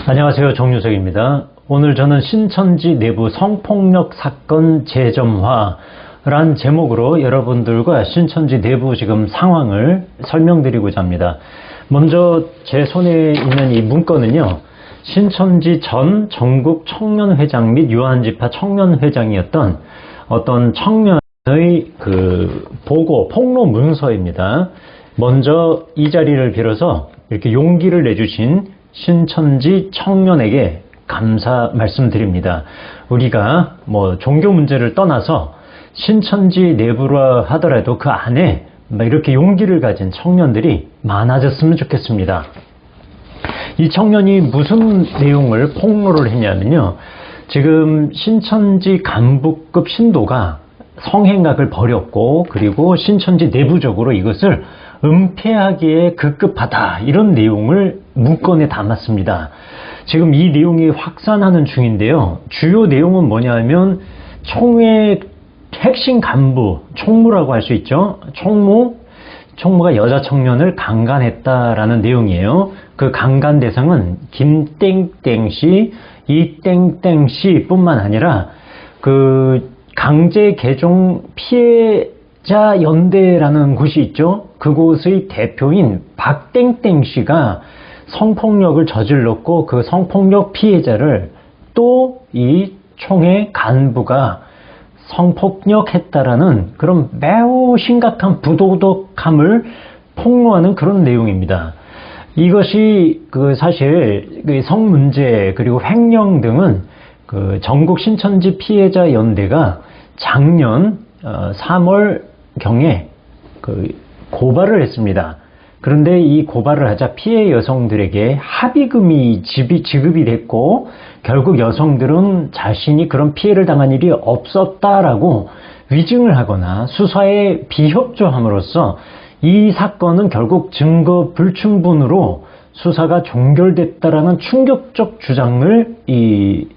안녕하세요. 정유석입니다. 오늘 저는 신천지 내부 성폭력 사건 재점화란 제목으로 여러분들과 신천지 내부 지금 상황을 설명드리고자 합니다. 먼저 제 손에 있는 이 문건은요, 신천지 전 전국 청년회장 및 유한지파 청년회장이었던 어떤 청년의 보고, 폭로 문서입니다. 먼저 이 자리를 빌어서 이렇게 용기를 내주신 신천지 청년에게 감사 말씀드립니다. 우리가 종교 문제를 떠나서 신천지 내부라 하더라도 그 안에 이렇게 용기를 가진 청년들이 많아졌으면 좋겠습니다. 이 청년이 무슨 내용을 폭로를 했냐면요, 지금 신천지 간부급 신도가 성행각을 벌였고, 그리고 신천지 내부적으로 이것을 은폐하기에 급급하다, 이런 내용을 문건에 담았습니다. 지금 이 내용이 확산하는 중인데요, 주요 내용은 뭐냐면 총회 핵심 간부, 총무라고 할 수 있죠. 총무가 여자 청년을 강간했다라는 내용이에요. 그 강간 대상은 김땡땡씨, 이땡땡씨 뿐만 아니라 그 강제 개종 피해자 연대라는 곳이 있죠. 그곳의 대표인 박땡땡씨가 성폭력을 저질렀고, 그 성폭력 피해자를 또 이 총회 간부가 성폭력했다라는 그런 매우 심각한 부도덕함을 폭로하는 그런 내용입니다. 이것이 사실 성문제 그리고 횡령 등은 전국 신천지 피해자 연대가 작년 3월경에 고발을 했습니다. 그런데 이 고발을 하자 피해 여성들에게 합의금이 지급이 됐고, 결국 여성들은 자신이 그런 피해를 당한 일이 없었다라고 위증을 하거나 수사에 비협조함으로써 이 사건은 결국 증거 불충분으로 수사가 종결됐다라는 충격적 주장을 이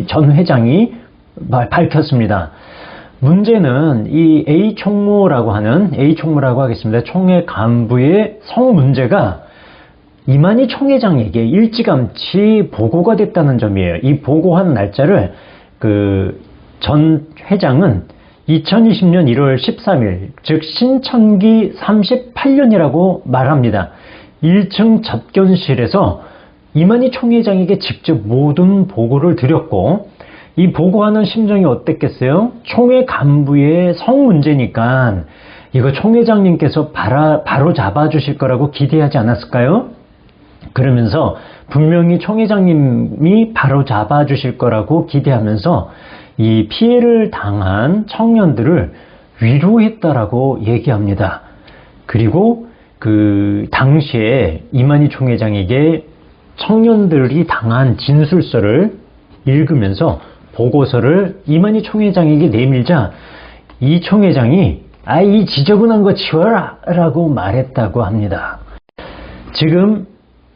전 회장이 밝혔습니다. 문제는 이 A총무라고 하겠습니다. 총회 간부의 성문제가 이만희 총회장에게 일찌감치 보고가 됐다는 점이에요. 이 보고한 날짜를 전 회장은 2020년 1월 13일, 즉 신천기 38년이라고 말합니다. 1층 접견실에서 이만희 총회장에게 직접 모든 보고를 드렸고, 이 보고하는 심정이 어땠겠어요? 총회 간부의 성문제니까 이거 총회장님께서 바로 잡아주실 거라고 기대하지 않았을까요? 그러면서 분명히 총회장님이 바로 잡아주실 거라고 기대하면서 이 피해를 당한 청년들을 위로했다라고 얘기합니다. 그리고 당시에 이만희 총회장에게 청년들이 당한 진술서를 읽으면서 보고서를 이만희 총회장에게 내밀자 이 총회장이 이 지저분한 거 치워라 라고 말했다고 합니다. 지금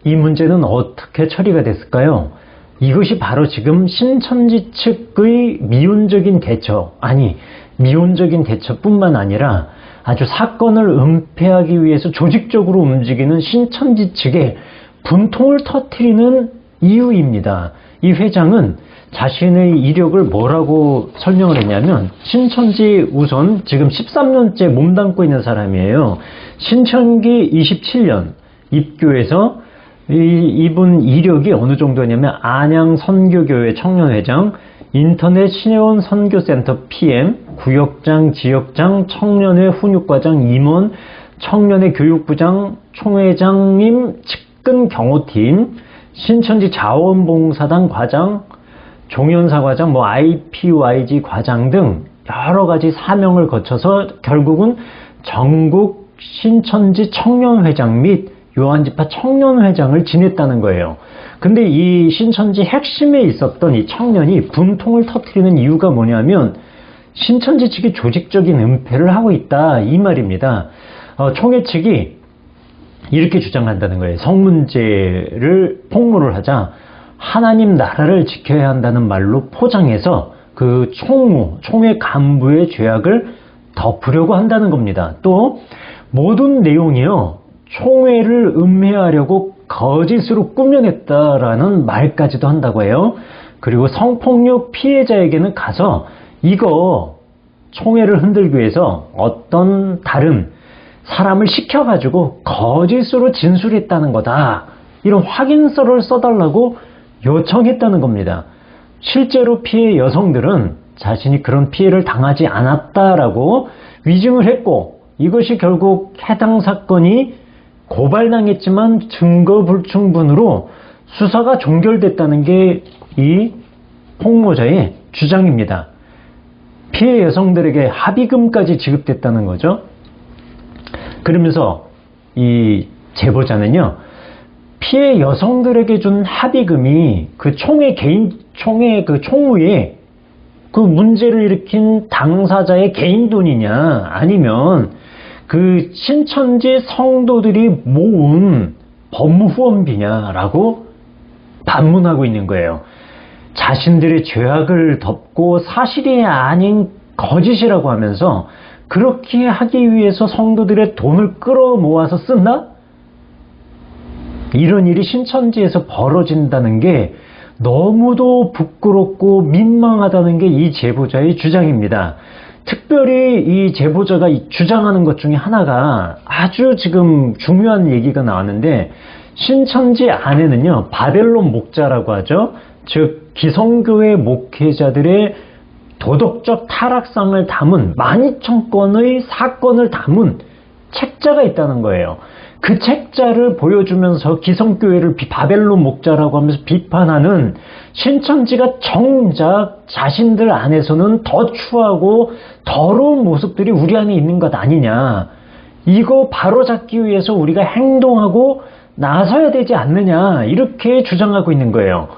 이 문제는 어떻게 처리가 됐을까요? 이것이 바로 지금 신천지 측의 미온적인 대처뿐만 아니라 아주 사건을 은폐하기 위해서 조직적으로 움직이는 신천지 측의 분통을 터뜨리는 이유입니다. 이 회장은 자신의 이력을 뭐라고 설명을 했냐면, 신천지 우선 지금 13년째 몸담고 있는 사람이에요. 신천기 27년 입교해서 이분 이력이 어느 정도냐면 안양 선교교회 청년회장, 인터넷 신혜원 선교센터 PM, 구역장, 지역장, 청년회 훈육과장, 임원, 청년회 교육부장, 총회장님 측근 경호팀, 신천지 자원봉사단 과장, 종연사 과장, IPYG 과장 등 여러 가지 사명을 거쳐서 결국은 전국 신천지 청년회장 및 요한지파 청년회장을 지냈다는 거예요. 근데 이 신천지 핵심에 있었던 이 청년이 분통을 터뜨리는 이유가 뭐냐면 신천지 측이 조직적인 은폐를 하고 있다, 이 말입니다. 총회 측이 이렇게 주장한다는 거예요. 성문제를 폭로를 하자 하나님 나라를 지켜야 한다는 말로 포장해서 그 총회 간부의 죄악을 덮으려고 한다는 겁니다. 또 모든 내용이요, 총회를 음해하려고 거짓으로 꾸며냈다라는 말까지도 한다고 해요. 그리고 성폭력 피해자에게는 가서 이거 총애를 흔들기 위해서 어떤 다른 사람을 시켜가지고 거짓으로 진술했다는 거다, 이런 확인서를 써달라고 요청했다는 겁니다. 실제로 피해 여성들은 자신이 그런 피해를 당하지 않았다라고 위증을 했고, 이것이 결국 해당 사건이 고발당했지만 증거 불충분으로 수사가 종결됐다는 게 이 폭로자의 주장입니다. 피해 여성들에게 합의금까지 지급됐다는 거죠. 그러면서 이 제보자는요, 피해 여성들에게 준 합의금이 그 총회 그 총무에 그 문제를 일으킨 당사자의 개인 돈이냐, 아니면 그 신천지 성도들이 모은 법무후원비냐라고 반문하고 있는 거예요. 자신들의 죄악을 덮고 사실이 아닌 거짓이라고 하면서 그렇게 하기 위해서 성도들의 돈을 끌어모아서 쓴다? 이런 일이 신천지에서 벌어진다는 게 너무도 부끄럽고 민망하다는 게 이 제보자의 주장입니다. 특별히 이 제보자가 주장하는 것 중에 하나가 아주 지금 중요한 얘기가 나왔는데, 신천지 안에는요, 바벨론 목자라고 하죠. 즉 기성교회 목회자들의 도덕적 타락상을 담은 12,000건의 사건을 담은 책자가 있다는 거예요. 그 책자를 보여주면서 기성교회를 바벨론 목자라고 하면서 비판하는 신천지가 정작 자신들 안에서는 더 추하고 더러운 모습들이 우리 안에 있는 것 아니냐, 이거 바로잡기 위해서 우리가 행동하고 나서야 되지 않느냐, 이렇게 주장하고 있는 거예요.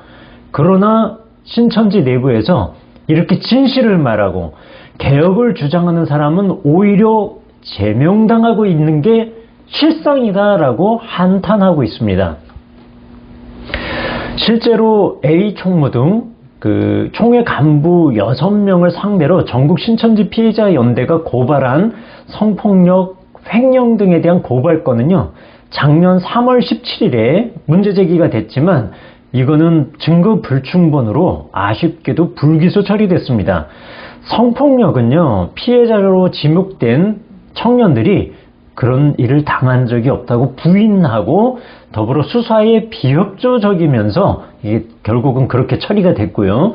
그러나 신천지 내부에서 이렇게 진실을 말하고 개혁을 주장하는 사람은 오히려 제명당하고 있는 게 실상이다라고 한탄하고 있습니다. 실제로 A 총무 등 그 총회 간부 6명을 상대로 전국 신천지 피해자 연대가 고발한 성폭력, 횡령 등에 대한 고발건은요, 작년 3월 17일에 문제 제기가 됐지만 이거는 증거 불충분으로 아쉽게도 불기소 처리됐습니다. 성폭력은요, 피해자로 지목된 청년들이 그런 일을 당한 적이 없다고 부인하고 더불어 수사에 비협조적이면서 이게 결국은 그렇게 처리가 됐고요.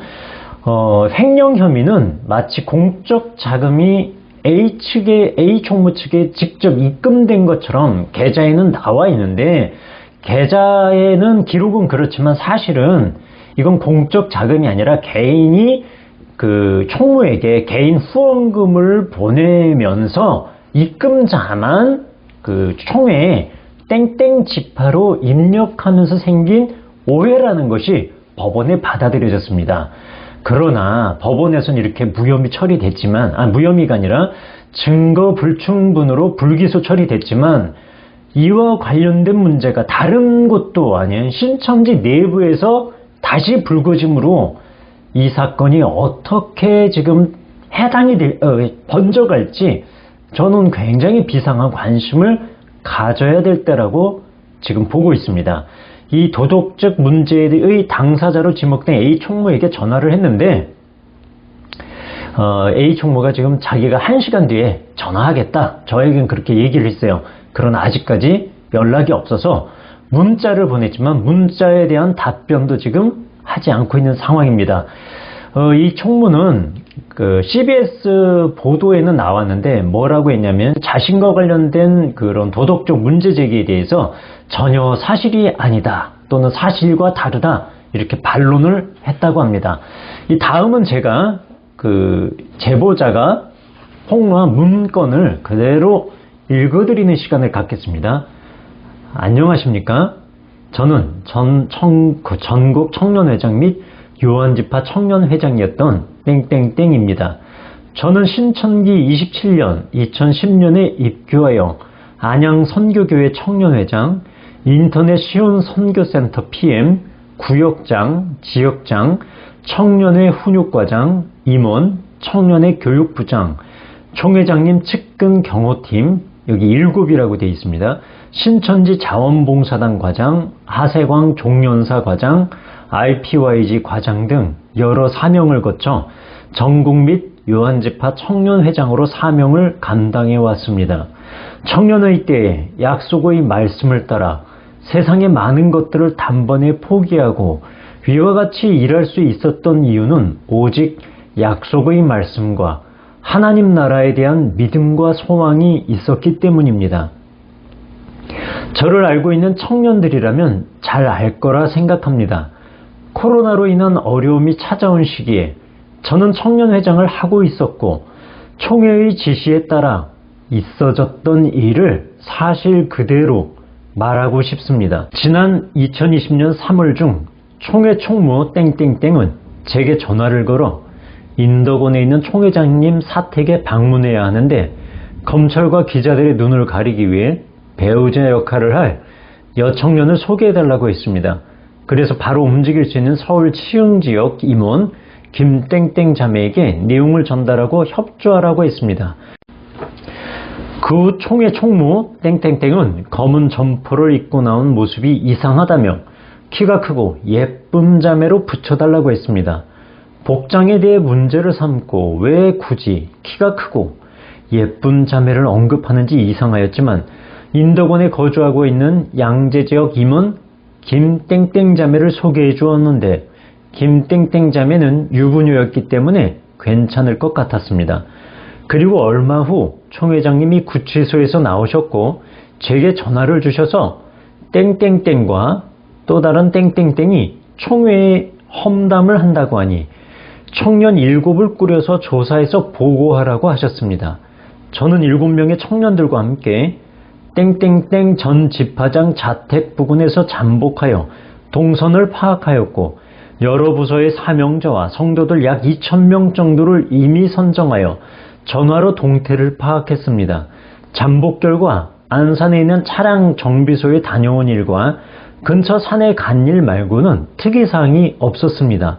횡령 혐의는 마치 공적 자금이 A 총무 측에 직접 입금된 것처럼 계좌에는 나와 있는데, 계좌에는 기록은 그렇지만 사실은 이건 공적 자금이 아니라 개인이 그 총무에게 개인 후원금을 보내면서 입금자만 그 총회에 땡땡 지파로 입력하면서 생긴 오해라는 것이 법원에 받아들여졌습니다. 그러나 법원에서는 이렇게 무혐의 처리됐지만, 무혐의가 아니라 증거 불충분으로 불기소 처리됐지만, 이와 관련된 문제가 다른 곳도 아닌 신천지 내부에서 다시 불거짐으로 이 사건이 어떻게 지금 번져갈지 저는 굉장히 비상한 관심을 가져야 될 때라고 지금 보고 있습니다. 이 도덕적 문제의 당사자로 지목된 A 총무에게 전화를 했는데, A 총무가 지금 자기가 1시간 뒤에 전화하겠다, 저에겐 그렇게 얘기를 했어요. 그러나 아직까지 연락이 없어서 문자를 보냈지만 문자에 대한 답변도 지금 하지 않고 있는 상황입니다. 이 총무는 그 CBS 보도에는 나왔는데 뭐라고 했냐면, 자신과 관련된 그런 도덕적 문제 제기에 대해서 전혀 사실이 아니다 또는 사실과 다르다, 이렇게 반론을 했다고 합니다. 이 다음은 제가 그 제보자가 폭로한 문건을 그대로 읽어드리는 시간을 갖겠습니다. 안녕하십니까? 저는 전국 청년회장 및 요한지파 청년회장이었던 땡땡땡입니다. 저는 신천기 27년 2010년에 입교하여 안양 선교교회 청년회장, 인터넷 시온 선교센터 PM, 구역장, 지역장, 청년회 훈육과장, 임원, 청년회 교육부장, 총회장님 측근 경호팀, 여기 7이라고 되어 있습니다. 신천지 자원봉사단 과장, 하세광 종련사 과장, RPYG 과장 등 여러 사명을 거쳐 전국 및 요한지파 청년회장으로 사명을 감당해 왔습니다. 청년의 때에 약속의 말씀을 따라 세상의 많은 것들을 단번에 포기하고 위와 같이 일할 수 있었던 이유는 오직 약속의 말씀과 하나님 나라에 대한 믿음과 소망이 있었기 때문입니다. 저를 알고 있는 청년들이라면 잘 알 거라 생각합니다. 코로나로 인한 어려움이 찾아온 시기에 저는 청년회장을 하고 있었고 총회의 지시에 따라 있어졌던 일을 사실 그대로 말하고 싶습니다. 지난 2020년 3월 중 총회 총무 땡땡땡은 제게 전화를 걸어 인덕원에 있는 총회장님 사택에 방문해야 하는데 검찰과 기자들의 눈을 가리기 위해 배우자 역할을 할 여청년을 소개해달라고 했습니다. 그래서 바로 움직일 수 있는 서울 치흥지역 임원 김땡땡 자매에게 내용을 전달하고 협조하라고 했습니다. 그 후 총회 총무 땡땡땡은 검은 점퍼를 입고 나온 모습이 이상하다며 키가 크고 예쁜 자매로 붙여달라고 했습니다. 복장에 대해 문제를 삼고 왜 굳이 키가 크고 예쁜 자매를 언급하는지 이상하였지만 인덕원에 거주하고 있는 양재지역 임원 김땡땡 자매를 소개해 주었는데 김땡땡 자매는 유부녀였기 때문에 괜찮을 것 같았습니다. 그리고 얼마 후 총회장님이 구치소에서 나오셨고 제게 전화를 주셔서 땡땡땡과 또 다른 땡땡땡이 총회에 험담을 한다고 하니 청년 7을 꾸려서 조사해서 보고하라고 하셨습니다. 저는 7명의 청년들과 함께 땡땡땡 전 집화장 자택 부근에서 잠복하여 동선을 파악하였고 여러 부서의 사명자와 성도들 약 2,000명 정도를 이미 선정하여 전화로 동태를 파악했습니다. 잠복 결과 안산에 있는 차량 정비소에 다녀온 일과 근처 산에 간 일 말고는 특이사항이 없었습니다.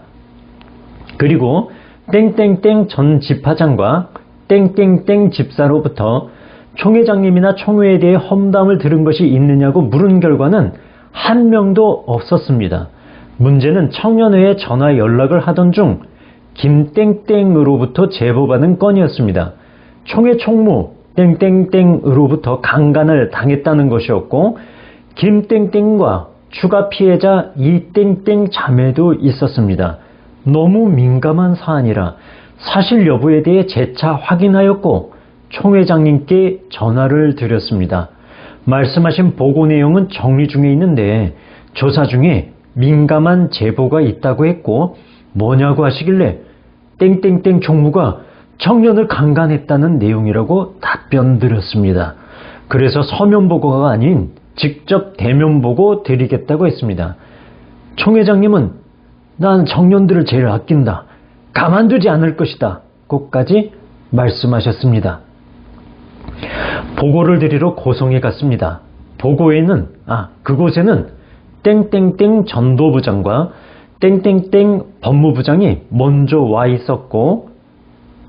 그리고 땡땡땡 전 집화장과 땡땡땡 집사로부터 총회장님이나 총회에 대해 험담을 들은 것이 있느냐고 물은 결과는 한 명도 없었습니다. 문제는 청년회에 전화 연락을 하던 중 김땡땡으로부터 제보받은 건이었습니다. 총회 총무 땡땡땡으로부터 강간을 당했다는 것이었고 김땡땡과 추가 피해자 이땡땡 자매도 있었습니다. 너무 민감한 사안이라 사실 여부에 대해 재차 확인하였고 총회장님께 전화를 드렸습니다. 말씀하신 보고 내용은 정리 중에 있는데 조사 중에 민감한 제보가 있다고 했고 뭐냐고 하시길래 땡땡땡 총무가 청년을 강간했다는 내용이라고 답변 드렸습니다. 그래서 서면 보고가 아닌 직접 대면 보고 드리겠다고 했습니다. 총회장님은 난 청년들을 제일 아낀다. 가만두지 않을 것이다. 꼭까지 말씀하셨습니다. 보고를 드리러 고성에 갔습니다. 보고에는 그곳에는 땡땡땡 전도부장과 땡땡땡 법무부장이 먼저 와 있었고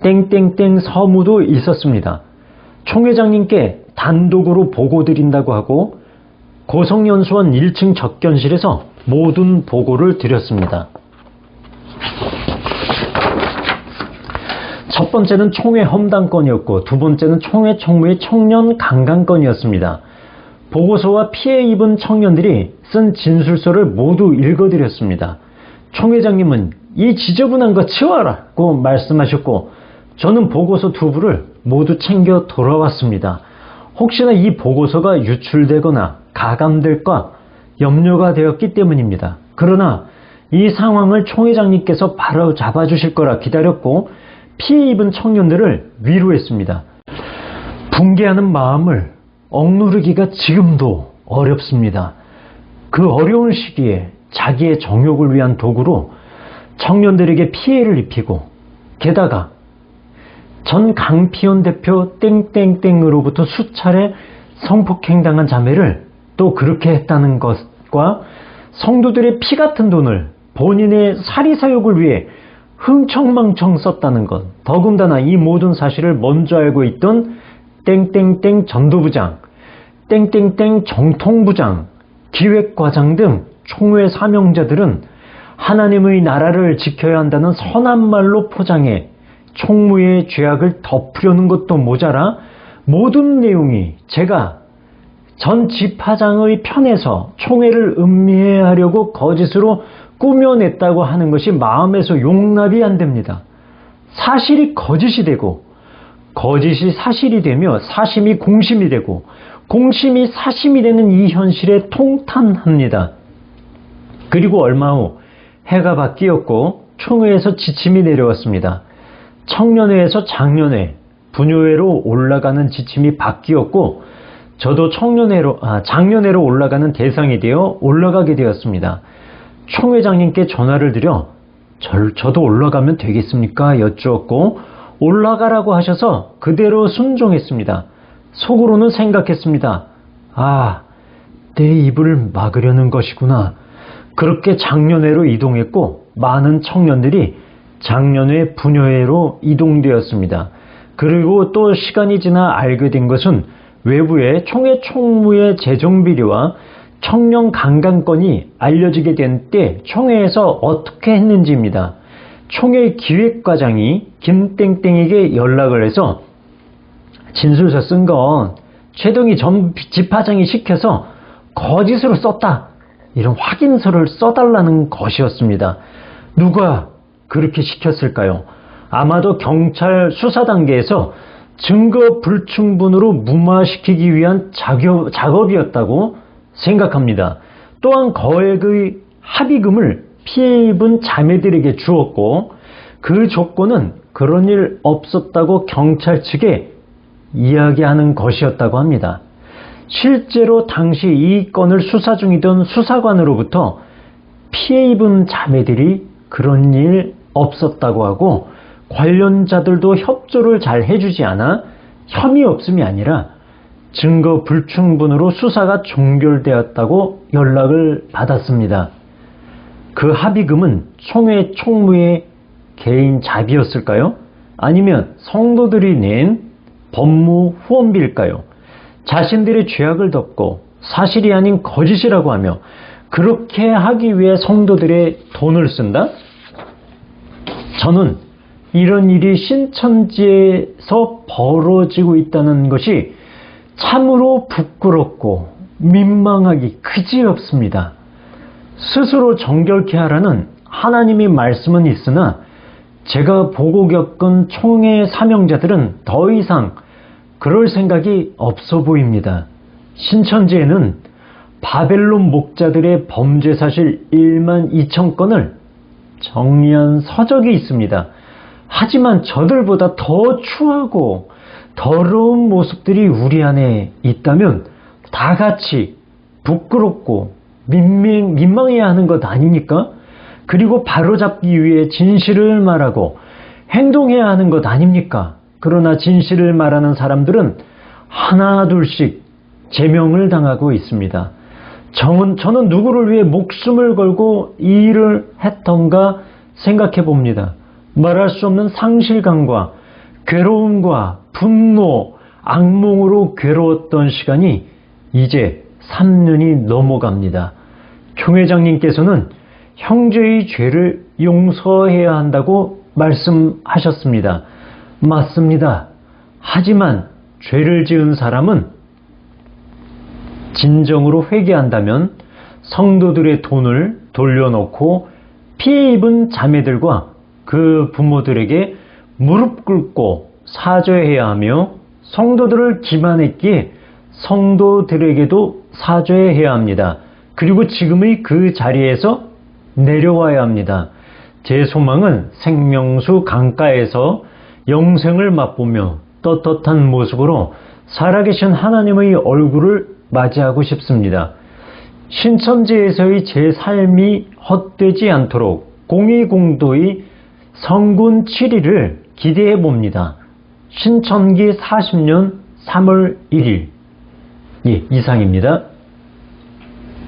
땡땡땡 서무도 있었습니다. 총회장님께 단독으로 보고 드린다고 하고 고성연수원 1층 접견실에서 모든 보고를 드렸습니다. 첫 번째는 총회 험담건이었고 두 번째는 총회 총무의 청년 강간건이었습니다. 보고서와 피해 입은 청년들이 쓴 진술서를 모두 읽어드렸습니다. 총회장님은 이 지저분한 거 치워라고 말씀하셨고 저는 보고서 두 부를 모두 챙겨 돌아왔습니다. 혹시나 이 보고서가 유출되거나 가감될까 염려가 되었기 때문입니다. 그러나 이 상황을 총회장님께서 바로 잡아주실 거라 기다렸고 피해 입은 청년들을 위로했습니다. 붕괴하는 마음을 억누르기가 지금도 어렵습니다. 그 어려운 시기에 자기의 정욕을 위한 도구로 청년들에게 피해를 입히고 게다가 전 강피원 대표 땡땡땡으로부터 수차례 성폭행당한 자매를 또 그렇게 했다는 것과 성도들의 피 같은 돈을 본인의 사리사욕을 위해 흥청망청 썼다는 것, 더군다나 이 모든 사실을 먼저 알고 있던 땡땡땡 전도부장, 땡땡땡 정통부장, 기획과장 등 총회 사명자들은 하나님의 나라를 지켜야 한다는 선한 말로 포장해 총무의 죄악을 덮으려는 것도 모자라 모든 내용이 제가 전 지파장의 편에서 총회를 음해하려고 거짓으로 꾸며냈다고 하는 것이 마음에서 용납이 안 됩니다. 사실이 거짓이 되고 거짓이 사실이 되며 사심이 공심이 되고 공심이 사심이 되는 이 현실에 통탄합니다. 그리고 얼마 후 해가 바뀌었고 총회에서 지침이 내려왔습니다. 청년회에서 장년회, 부녀회로 올라가는 지침이 바뀌었고 저도 장년회로 올라가는 대상이 되어 올라가게 되었습니다. 총회장님께 전화를 드려 저도 올라가면 되겠습니까? 여쭈었고 올라가라고 하셔서 그대로 순종했습니다. 속으로는 생각했습니다. 아, 내 입을 막으려는 것이구나. 그렇게 장년회로 이동했고 많은 청년들이 장년회 부녀회로 이동되었습니다. 그리고 또 시간이 지나 알게 된 것은 외부에 총회 총무의 재정비리와 청년 강간건이 알려지게 된 때 총회에서 어떻게 했는지입니다. 총회 기획과장이 김땡땡에게 연락을 해서 진술서 쓴 건 최동희 전 지파장이 시켜서 거짓으로 썼다. 이런 확인서를 써달라는 것이었습니다. 누가 그렇게 시켰을까요? 아마도 경찰 수사 단계에서 증거 불충분으로 무마시키기 위한 작업이었다고 생각합니다. 또한 거액의 합의금을 피해 입은 자매들에게 주었고 그 조건은 그런 일 없었다고 경찰 측에 이야기하는 것이었다고 합니다. 실제로 당시 이 건을 수사 중이던 수사관으로부터 피해 입은 자매들이 그런 일 없었다고 하고 관련자들도 협조를 잘 해주지 않아 혐의 없음이 아니라 증거 불충분으로 수사가 종결되었다고 연락을 받았습니다. 그 합의금은 총회 총무의 개인 자비였을까요? 아니면 성도들이 낸 법무 후원비일까요? 자신들의 죄악을 덮고 사실이 아닌 거짓이라고 하며 그렇게 하기 위해 성도들의 돈을 쓴다? 저는 이런 일이 신천지에서 벌어지고 있다는 것이 참으로 부끄럽고 민망하기 그지없습니다. 스스로 정결케 하라는 하나님의 말씀은 있으나 제가 보고 겪은 총회 사명자들은 더 이상 그럴 생각이 없어 보입니다. 신천지에는 바벨론 목자들의 범죄 사실 1만 2천 건을 정리한 서적이 있습니다. 하지만 저들보다 더 추하고 더러운 모습들이 우리 안에 있다면 다 같이 부끄럽고 민망해야 하는 것 아닙니까? 그리고 바로잡기 위해 진실을 말하고 행동해야 하는 것 아닙니까? 그러나 진실을 말하는 사람들은 하나 둘씩 제명을 당하고 있습니다. 저는 누구를 위해 목숨을 걸고 이 일을 했던가 생각해 봅니다. 말할 수 없는 상실감과 괴로움과 분노, 악몽으로 괴로웠던 시간이 이제 3년이 넘어갑니다. 총회장님께서는 형제의 죄를 용서해야 한다고 말씀하셨습니다. 맞습니다. 하지만 죄를 지은 사람은 진정으로 회개한다면 성도들의 돈을 돌려놓고 피해 입은 자매들과 그 부모들에게 무릎 꿇고 사죄해야 하며 성도들을 기만했기에 성도들에게도 사죄해야 합니다. 그리고 지금의 그 자리에서 내려와야 합니다. 제 소망은 생명수 강가에서 영생을 맛보며 떳떳한 모습으로 살아계신 하나님의 얼굴을 맞이하고 싶습니다. 신천지에서의 제 삶이 헛되지 않도록 공의공도의 성군 7일을 기대해 봅니다. 신천기 40년 3월 1일. 예, 이상입니다.